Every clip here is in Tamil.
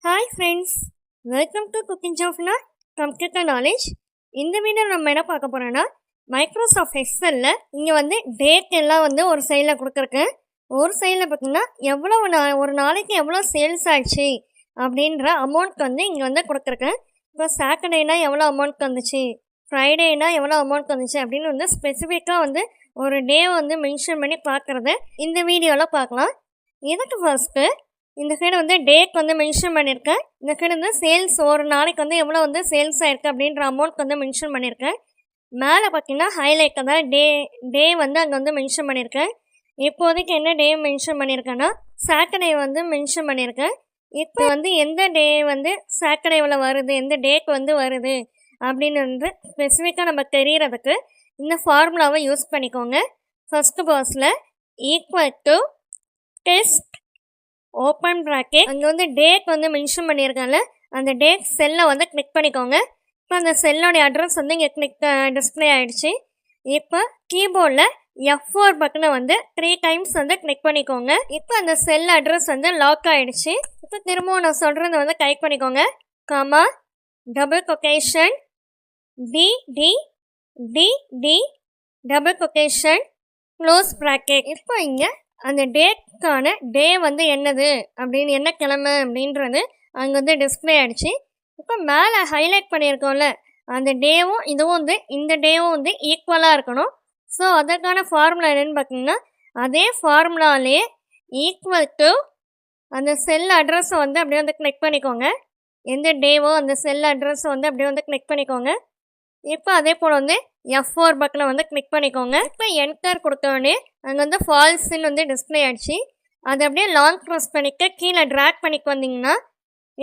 Hi friends, welcome to cooking Jaffna computer knowledge. இந்த வீடியோ நம்ம என்ன பார்க்க போகிறோன்னா, மைக்ரோசாஃப்ட் எக்ஸலில் இங்கே வந்து டேட் எல்லாம் வந்து ஒரு சைடில் கொடுத்துருக்கேன். ஒரு சைடில் பார்த்திங்கன்னா ஒரு நாளைக்கு எவ்வளோ சேல்ஸ் ஆச்சு அப்படின்ற அமௌண்ட் வந்து இங்கே வந்து கொடுத்துருக்கேன். இப்போ சாட்டர்டேனா எவ்வளோ அமௌண்ட் வந்துச்சு, ஃப்ரைடேனா எவ்வளோ அமௌண்ட் வந்துச்சு அப்படின்னு வந்து ஸ்பெசிஃபிக்காக வந்து ஒரு டே வந்து மென்ஷன் பண்ணி பார்க்குறத இந்த வீடியோவில் பார்க்கலாம். இதுக்கு ஃபர்ஸ்ட்டு இந்த சைடு வந்து டேட் வந்து மென்ஷன் பண்ணியிருக்கேன். இந்த சைடு வந்து சேல்ஸ் ஒரு நாளைக்கு வந்து எவ்வளோ வந்து சேல்ஸ் ஆகிருக்கு அப்படின்ற அமௌண்ட் வந்து மென்ஷன் பண்ணியிருக்கேன். மேலே பார்த்தீங்கன்னா ஹைலைட் அதாவது டே வந்து அங்கே வந்து மென்ஷன் பண்ணியிருக்கேன். இப்போதைக்கு என்ன டே மென்ஷன் பண்ணியிருக்கேன்னா சாட்டர்டே வந்து மென்ஷன் பண்ணியிருக்கேன். இப்போ வந்து எந்த டே வந்து சாட்டர்டேவில் வருது, எந்த டேட் வந்து வருது அப்படின்னு வந்து ஸ்பெசிஃபிக்காக நம்ம தெரியறதுக்கு இந்த ஃபார்முலாவை யூஸ் பண்ணிக்கோங்க. ஃபஸ்ட்டு பாக்ஸில் equal to test open bracket அங்கே வந்து டேட் வந்து மென்ஷன் பண்ணியிருக்காங்கல்ல, அந்த டேட் செல்லை வந்து கிளிக் பண்ணிக்கோங்க. இப்போ அந்த செல்லோடைய அட்ரஸ் வந்து இங்கே டிஸ்பிளே ஆகிடுச்சு. இப்போ கீபோர்டில் F4 பட்டனை வந்து 3 டைம்ஸ் வந்து கிளிக் பண்ணிக்கோங்க. இப்போ அந்த செல் அட்ரஸ் வந்து லாக் ஆகிடுச்சு. இப்போ திரும்பவும் நான் சொல்கிறத வந்து டைப் பண்ணிக்கோங்க. Comma double quotation D double quotation close bracket. இப்போ இங்கே அந்த டேட்கான டே வந்து என்னது அப்படின்னு என்ன கிழமை அப்படின்றது அங்கே வந்து டிஸ்பிளே ஆகிடுச்சு. இப்போ மேலே ஹைலைட் பண்ணியிருக்கோம்ல, அந்த டேவும் இதுவும் வந்து இந்த டேவும் வந்து ஈக்குவலாக இருக்கணும். ஸோ அதற்கான ஃபார்முலா என்னென்னு பார்த்தீங்கன்னா, அதே ஃபார்முலாலேயே ஈக்குவல் டு அந்த செல் அட்ரஸை வந்து அப்படியே வந்து கிளிக் பண்ணிக்கோங்க. எந்த டேவோ அந்த செல் அட்ரஸை வந்து அப்படியே வந்து கிளிக் பண்ணிக்கோங்க. இப்போ அதே போல் வந்து F4 பட்டனை வந்து கிளிக் பண்ணிக்கோங்க. இப்போ என்டர் கொடுத்தோடனே அங்கே வந்து ஃபால்ஸ்ன்னு வந்து டிஸ்பிளே ஆகிடுச்சு. அதை அப்படியே லாங் ப்ரெஸ் பண்ணிக்க கீழே ட்ராக் பண்ணிக்கு வந்தீங்கன்னா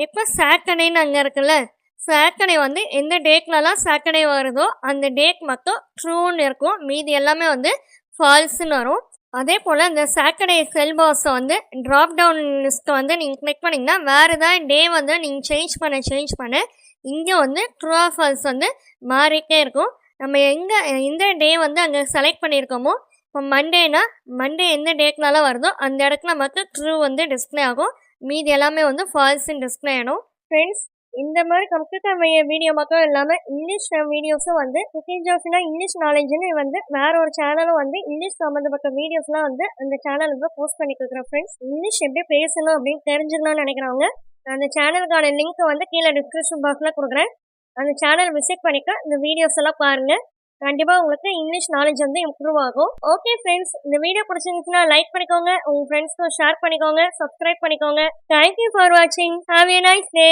இப்போ சாட்டர்டேன்னு அங்கே இருக்குல்ல, சாட்டர்டே வந்து எந்த டேட்லலாம் சாட்டர்டே வருதோ அந்த டேட் மட்டும் ட்ரூன்னு இருக்கும், மீதி எல்லாமே வந்து ஃபால்ஸ்ன்னு வரும். அதே போல் அந்த சாட்டர்டே செல் பாக்ஸை வந்து ட்ராப் டவுன் லிஸ்ட்டை வந்து நீங்கள் கிளிக் பண்ணிங்கன்னா வேறு ஏதாவது டே வந்து நீங்கள் சேஞ்ச் பண்ண இங்கே வந்து ட்ரூ ஆர் ஃபால்ஸ் வந்து மாறிட்டே இருக்கும். நம்ம எந்த டே வந்து அங்கே செலக்ட் பண்ணியிருக்கோமோ, இப்போ மண்டே எந்த டேட்னால வருதோ அந்த இடத்துல மட்டும் ட்ரூ வந்து டிஸ்பிளே ஆகும், மீதி எல்லாமே வந்து ஃபால்ஸ்ன்னு டிஸ்பிளே ஆகிடும். ஃப்ரெண்ட்ஸ், இந்த மாதிரி கம்ப்யூட்டர் வீடியோ மட்டும் இல்லாமல் இங்கிலீஷ் வீடியோஸும் வந்து குக்கிங் ஜாப்னா இங்கிலீஷ் நாலேஜ்னு வந்து வேற ஒரு சேனலும் வந்து இங்கிலீஷ் சம்மந்தப்பட்ட வீடியோஸ்லாம் வந்து அந்த சேனலுக்கு போஸ்ட் பண்ணி கொடுக்குறேன். ஃப்ரெண்ட்ஸ், இங்கிலீஷ் எப்படி பேசணும் அப்படின்னு தெரிஞ்சுக்கணும்னு நினைக்கிறவங்க அந்த சேனலுக்கான லிங்க் வந்து கீழே டிஸ்கிரிப்ஷன் பாக்ஸில் கொடுக்குறேன். அந்த சேனல் விசிட் பண்ணிக்க இந்த வீடியோஸ் எல்லாம் பாருங்கள். கண்டிப்பாக உங்களுக்கு இங்கிலீஷ் நாலேஜ் வந்து இம்ப்ரூவ் ஆகும். ஓகே ஃப்ரெண்ட்ஸ், இந்த வீடியோ பிடிச்சிருந்துச்சுன்னா லைக் பண்ணிக்கோங்க, உங்கள் ஃப்ரெண்ட்ஸ்க்கும் ஷேர் பண்ணிக்கோங்க, சப்ஸ்கிரைப் பண்ணிக்கோங்க. தேங்க்யூ ஃபார் வாட்சிங். Have a nice day.